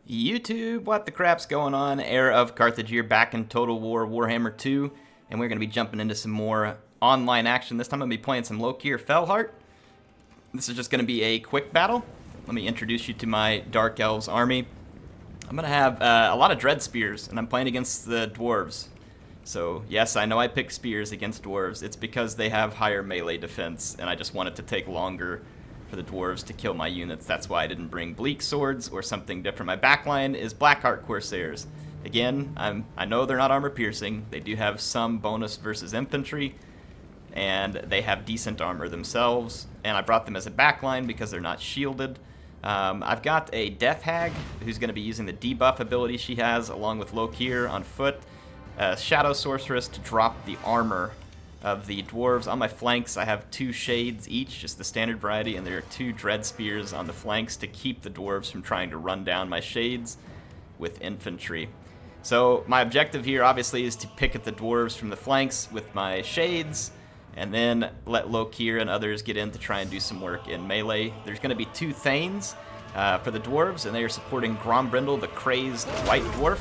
YouTube, what the crap's going on? HeirofCarthage here, back in Total War Warhammer 2, and we're going to be jumping into some more online action. This time I'm going to be playing some Lokir Felheart. This is just going to be a quick battle. Let me introduce you to my Dark Elves army. I'm going to have a lot of Dread Spears, and I'm playing against the Dwarves. So, yes, I know I picked Spears against Dwarves. It's because they have higher melee defense, and I just want it to take longer for the Dwarves to kill my units. That's why I didn't bring Bleak Swords or something different. My backline is Blackheart Corsairs. Again, I know they're not armor piercing. They do have some bonus versus infantry, and they have decent armor themselves. And I brought them as a backline because they're not shielded. I've got a Death Hag who's going to be using the debuff ability she has, along with Lokir on foot. Shadow Sorceress to drop the armor of the Dwarves. On my flanks, I have 2 Shades each, just the standard variety, and there are 2 Dread Spears on the flanks to keep the Dwarves from trying to run down my Shades with infantry. So my objective here, obviously, is to pick at the Dwarves from the flanks with my Shades, and then let Lokir and others get in to try and do some work in melee. There's going to be 2 Thanes for the Dwarves, and they are supporting Grombrindle, the crazed white dwarf.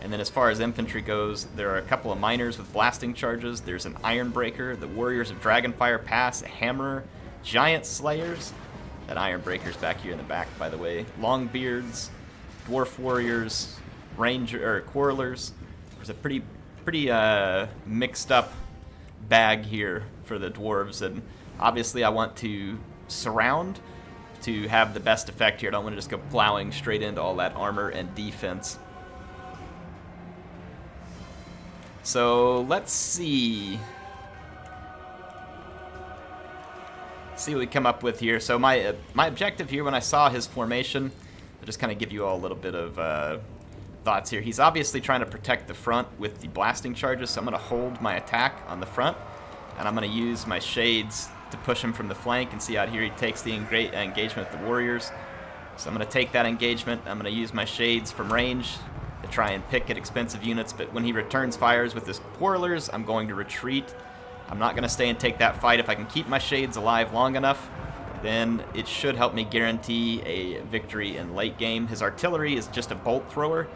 And then as far as infantry goes, there are a couple of miners with blasting charges. There's an Ironbreaker, the Warriors of Dragonfire Pass, a Hammerer, Giant Slayers. That Ironbreaker's back here in the back, by the way. Longbeards, Dwarf Warriors, Ranger or Quarrelers. There's a pretty mixed up bag here for the Dwarves, and obviously I want to surround to have the best effect here. I don't want to just go plowing straight into all that armor and defense. So let's see what we come up with here. So my objective here, when I saw his formation, I'll just kind of give you all a little bit of thoughts here. He's obviously trying to protect the front with the blasting charges, so I'm going to hold my attack on the front, and I'm going to use my Shades to push him from the flank. And see out here, he takes the engagement with the Warriors. So I'm going to take that engagement. I'm going to use my Shades from range to try and pick at expensive units, but when he returns fires with his Quarrelers, I'm going to retreat. I'm not going to stay and take that fight. If I can keep my Shades alive long enough, then it should help me guarantee a victory in late game. His artillery is just a bolt thrower.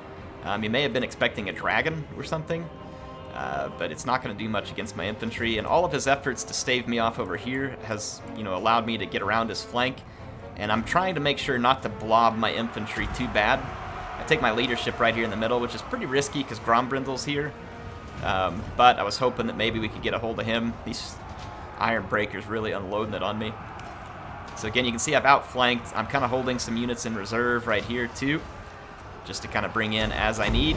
He may have been expecting a dragon or something, but it's not going to do much against my infantry, and all of his efforts to stave me off over here has, allowed me to get around his flank, and I'm trying to make sure not to blob my infantry too bad. I take my leadership right here in the middle, which is pretty risky because Grombrindle's here. But I was hoping that maybe we could get a hold of him. These Ironbreakers really unloading it on me. So again, you can see I've outflanked. I'm kind of holding some units in reserve right here too, just to kind of bring in as I need.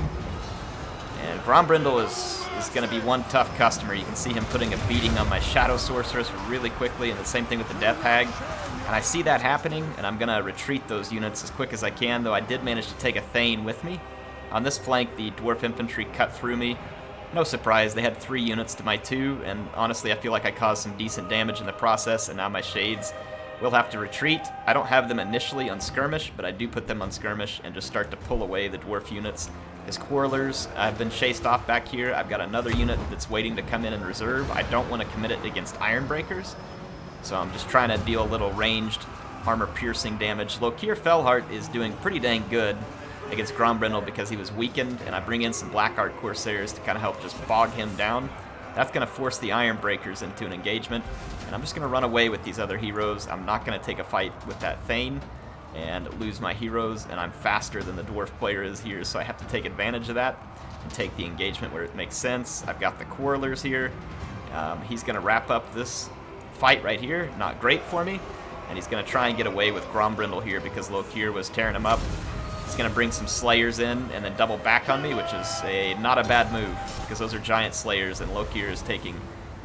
And Grombrindle is going to be one tough customer. You can see him putting a beating on my Shadow Sorceress really quickly, and the same thing with the Death Hag. And I see that happening, and I'm going to retreat those units as quick as I can, though I did manage to take a Thane with me. On this flank, the Dwarf Infantry cut through me. No surprise, they had 3 units to my 2, and honestly, I feel like I caused some decent damage in the process, and now my Shades will have to retreat. I don't have them initially on skirmish, but I do put them on skirmish and just start to pull away the Dwarf units. His Quarrelers have been chased off back here. I've got another unit that's waiting to come in reserve. I don't want to commit it against Ironbreakers, so I'm just trying to deal a little ranged armor-piercing damage. Lokir Felheart is doing pretty dang good against Grombrindle because he was weakened, and I bring in some Blackheart Corsairs to kind of help just bog him down. That's going to force the Ironbreakers into an engagement, and I'm just going to run away with these other heroes. I'm not going to take a fight with that Thane and lose my heroes, and I'm faster than the Dwarf player is here, so I have to take advantage of that and take the engagement where it makes sense. I've got the Quarrelers here. He's going to wrap up this fight right here. Not great for me, and he's going to try and get away with Grombrindle here because Lokir was tearing him up. He's going to bring some Slayers in and then double back on me, which is not a bad move because those are giant Slayers, and Lokir is taking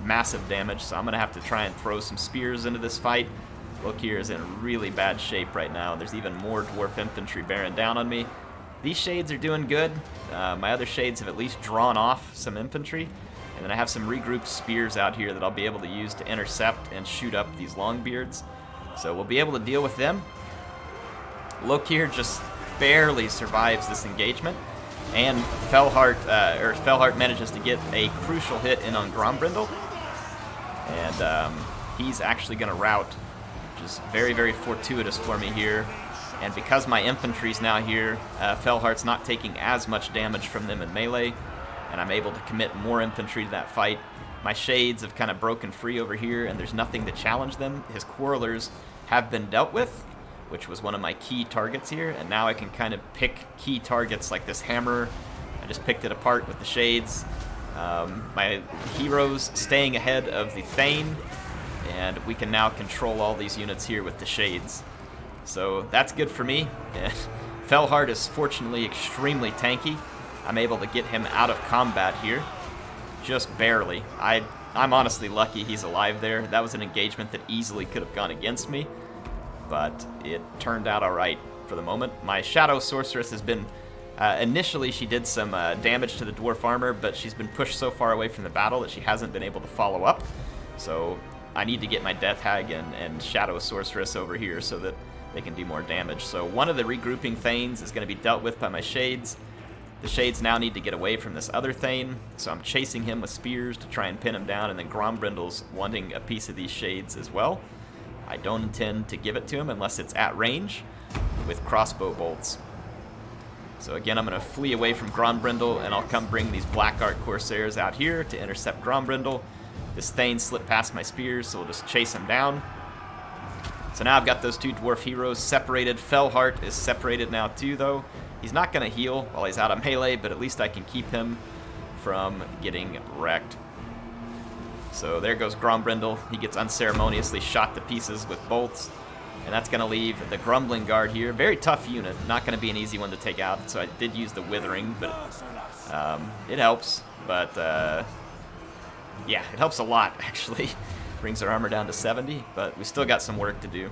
massive damage, so I'm going to have to try and throw some spears into this fight. Lokir is in really bad shape right now. There's even more Dwarf Infantry bearing down on me. These Shades are doing good. My other Shades have at least drawn off some infantry, and then I have some regrouped spears out here that I'll be able to use to intercept and shoot up these Longbeards. So we'll be able to deal with them. Lokir just barely survives this engagement, and Felheart manages to get a crucial hit in on Grombrindle, and he's actually going to rout, which is very, very fortuitous for me here. And because my infantry's now here, Fellheart's not taking as much damage from them in melee, and I'm able to commit more infantry to that fight. My Shades have kind of broken free over here, and there's nothing to challenge them. His Quarrelers have been dealt with, which was one of my key targets here, and now I can kind of pick key targets like this Hammer. I just picked it apart with the Shades. My heroes staying ahead of the Thane, and we can now control all these units here with the Shades. So that's good for me. Fellheart is fortunately extremely tanky. I'm able to get him out of combat here, just barely. I'm honestly lucky he's alive there. That was an engagement that easily could have gone against me, but it turned out all right for the moment. My Shadow Sorceress has been, initially she did some damage to the Dwarf armor, but she's been pushed so far away from the battle that she hasn't been able to follow up. So I need to get my Death Hag and Shadow Sorceress over here so that they can do more damage. So one of the regrouping Thanes is going to be dealt with by my Shades. The Shades now need to get away from this other Thane, so I'm chasing him with spears to try and pin him down, and then Grombrindle's wanting a piece of these Shades as well. I don't intend to give it to him unless it's at range with crossbow bolts. So again, I'm going to flee away from Grombrindle, and I'll come bring these Black Art Corsairs out here to intercept Grombrindle. This Thane slipped past my spears, so we'll just chase him down. So now I've got those two Dwarf heroes separated. Fellheart is separated now too, though. He's not going to heal while he's out of melee, but at least I can keep him from getting wrecked. So there goes Grombrindle. He gets unceremoniously shot to pieces with bolts. And that's going to leave the Grumbling Guard here. Very tough unit. Not going to be an easy one to take out. So I did use the Withering, but it helps. But yeah, it helps a lot, actually. Brings our armor down to 70, but we still got some work to do.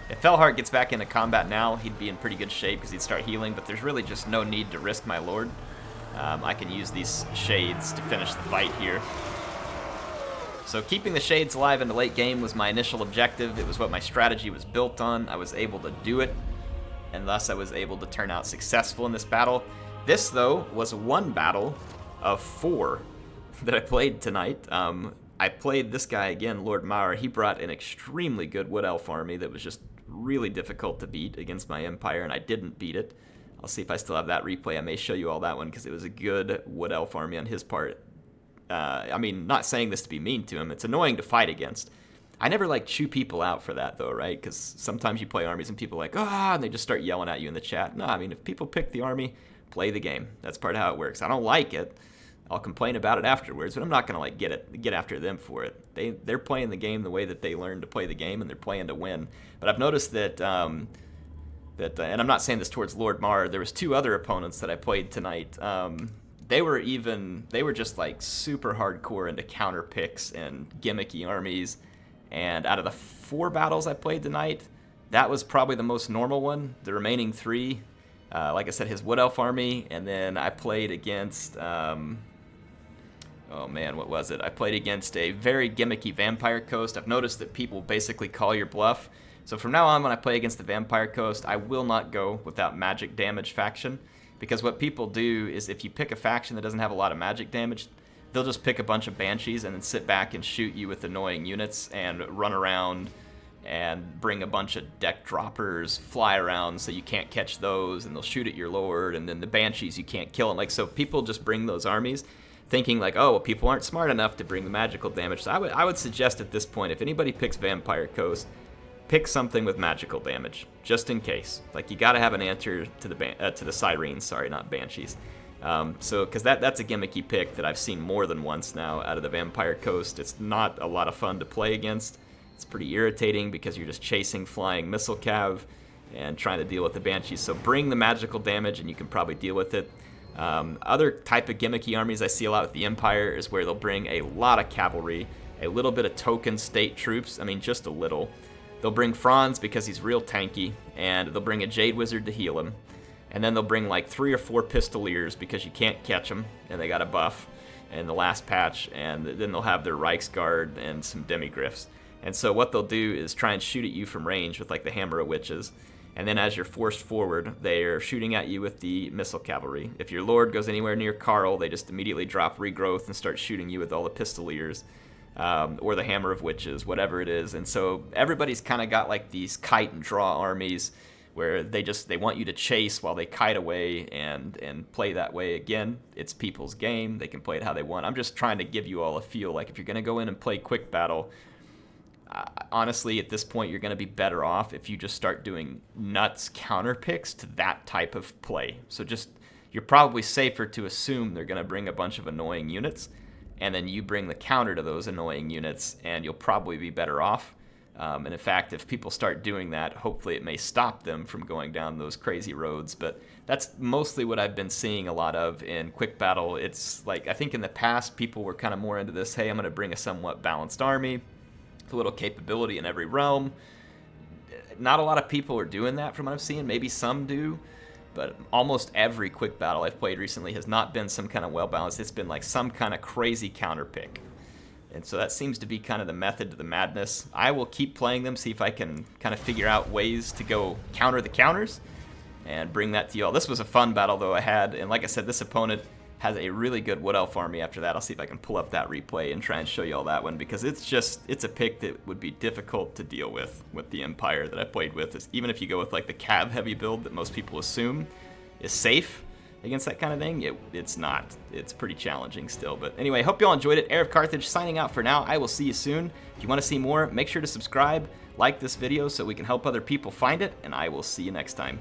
If Fellheart gets back into combat now, he'd be in pretty good shape because he'd start healing, but there's really just no need to risk my Lord. I can use these Shades to finish the fight here. So keeping the Shades alive in the late game was my initial objective. It was what my strategy was built on. I was able to do it, and thus I was able to turn out successful in this battle. This, though, was one battle of 4 that I played tonight. I played this guy again, Lord Mauer. He brought an extremely good Wood Elf army that was just really difficult to beat against my Empire, and I didn't beat it. I'll see if I still have that replay. I may show you all that one because it was a good Wood Elf army on his part. I mean, not saying this to be mean to him. It's annoying to fight against. I never, like, chew people out for that, though, right? Because sometimes you play armies and people are like, ah, and they just start yelling at you in the chat. No, I mean, if people pick the army, play the game. That's part of how it works. I don't like it. I'll complain about it afterwards, but I'm not going to like get after them for it. They're playing the game the way that they learned to play the game, and they're playing to win. But I've noticed that and I'm not saying this towards Lord Mar. There was 2 other opponents that I played tonight. They were just like super hardcore into counter picks and gimmicky armies. And out of the 4 battles I played tonight, that was probably the most normal one. The remaining 3, like I said, his Wood Elf army, and then I played against. Oh man, what was it? I played against a very gimmicky Vampire Coast. I've noticed that people basically call your bluff. So from now on, when I play against the Vampire Coast, I will not go without magic damage faction. Because what people do is if you pick a faction that doesn't have a lot of magic damage, they'll just pick a bunch of Banshees and then sit back and shoot you with annoying units and run around and bring a bunch of deck droppers, fly around so you can't catch those, and they'll shoot at your Lord, and then the Banshees, you can't kill them. Like, so people just bring those armies thinking like, oh, well, people aren't smart enough to bring the magical damage. So I would suggest at this point, if anybody picks Vampire Coast, pick something with magical damage, just in case. Like, you got to have an answer to the Sirens, sorry, not Banshees. So, because that's a gimmicky pick that I've seen more than once now out of the Vampire Coast. It's not a lot of fun to play against. It's pretty irritating because you're just chasing flying missile cav and trying to deal with the Banshees. So bring the magical damage and you can probably deal with it. Other type of gimmicky armies I see a lot with the Empire is where they'll bring a lot of cavalry, a little bit of token state troops, I mean just a little. They'll bring Franz because he's real tanky, and they'll bring a Jade Wizard to heal him. And then they'll bring like 3 or 4 Pistoliers because you can't catch them, and they got a buff in the last patch, and then they'll have their Reichsguard and some Demigryphs. And so what they'll do is try and shoot at you from range with like the Hammer of Witches. And then as you're forced forward, they're shooting at you with the Missile Cavalry. If your Lord goes anywhere near Karl, they just immediately drop Regrowth and start shooting you with all the Pistoliers. Or the Hammer of Witches, whatever it is. And so everybody's kind of got like these kite and draw armies where they want you to chase while they kite away and play that way. Again, it's people's game. They can play it how they want. I'm just trying to give you all a feel. Like, if you're going to go in and play quick battle, honestly, at this point, you're going to be better off if you just start doing nuts counter picks to that type of play. So you're probably safer to assume they're going to bring a bunch of annoying units, and then you bring the counter to those annoying units, and you'll probably be better off. And in fact, if people start doing that, hopefully it may stop them from going down those crazy roads. But that's mostly what I've been seeing a lot of in quick battle. It's like, I think in the past, people were kind of more into this, hey, I'm going to bring a somewhat balanced army, a little capability in every realm. Not a lot of people are doing that from what I've seen. Maybe some do, but almost every quick battle I've played recently has not been some kind of well-balanced. It's been like some kind of crazy counter pick. And so that seems to be kind of the method to the madness. I will keep playing them, see if I can kind of figure out ways to go counter the counters and bring that to you all. This was a fun battle, though, I had. And like I said, this opponent has a really good Wood Elf army after that. I'll see if I can pull up that replay and try and show you all that one, because it's a pick that would be difficult to deal with the Empire that I played with. Even if you go with like the Cav heavy build that most people assume is safe against that kind of thing, it's not. It's pretty challenging still. But anyway, hope you all enjoyed it. HeirofCarthage signing out for now. I will see you soon. If you want to see more, make sure to subscribe, like this video so we can help other people find it, and I will see you next time.